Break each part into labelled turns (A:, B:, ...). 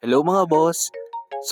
A: Hello mga boss.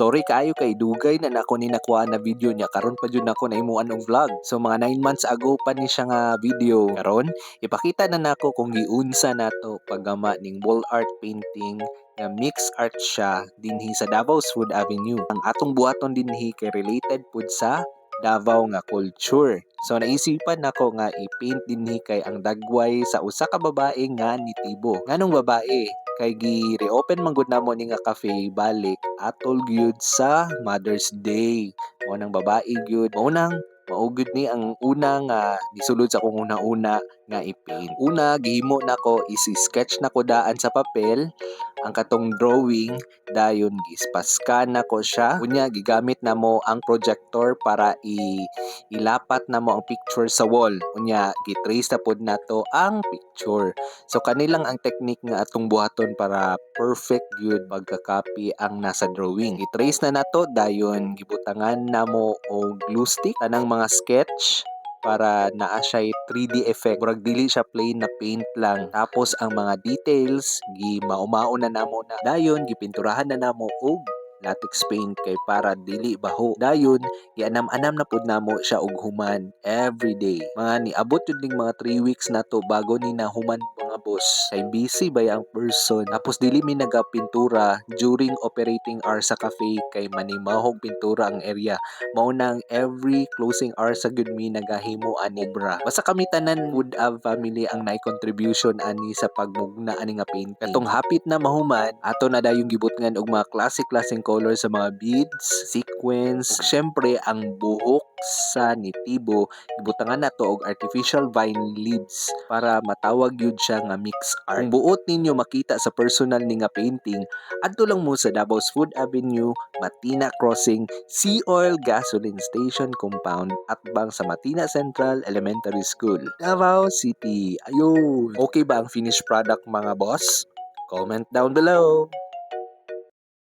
A: Sorry kaayo kay dugay na nako ni nakuha na video niya karon pa jud nako nahimuan og vlog. So mga 9 months ago pa ni siya nga video. Karon ipakita na nako kung giunsa nato paggama ning wall art painting nga mix art siya dinhi sa Davao's Food Avenue. Ang atong buhaton dinhi kay related pud sa Davao nga culture. So naisipan nako nga i-paint dinhi kay ang dagway sa usa ka babae nga nitibo. Nganong babae? Kay gi-reopen man gud namo ni nga cafe balik atol gyud sa Mother's Day. Mao nang babae gyud. Mao nang mao gyud ni ang una nga nisulod sa akong una-una nga i-paint. Una gihimo nako is-sketch nako daan sa papel ang katong drawing dayon gispa-scan nako siya. Unya gigamit namo ang projector para ilapat namo ang picture sa wall. Unya gitrace na pod nato ang picture. So kanilang ang technique nga atong buhaton para perfect gyud pagka-copy ang nasa drawing. I-trace na nato dayon gibutangan namo og glue stick tanang mga sketch para naa siya 3D effect. Murag dili siya plain na paint lang. Tapos ang mga details gimao-mao na namo na. Dayon gipinturahan na namo og latex paint kay para dili baho. Dayon gianam-anam na pud namo siya og human every day. Mga niabot jud ning mga 3 weeks na to bago ni nahuman mga boss. Kay busy ba ang person. Tapos dili mi nagapintura during operating hours sa cafe kay manimahog pintura ang area. Mao nang every closing hours sa gud mi nagahimo ani obra. Basta kami tanan Wood Ave family ang naay contribution ani sa pagmugna ani nga painting. Katong hapit na mahuman, ato na dayong gibutngan og mga classic color sa mga beads, sequins, ug syempre ang buhok sa nitibo gibutangan nato og artificial vine leaves para matawag yun siya nga mix art. Kung buot ninyo makita sa personal ni nga painting, adto lang mo sa Davao's Food Avenue, Matina Crossing, Sea Oil Gasoline Station Compound at bang sa Matina Central Elementary School, Davao City. Ayun! Okay ba ang finished product mga boss? Comment down below!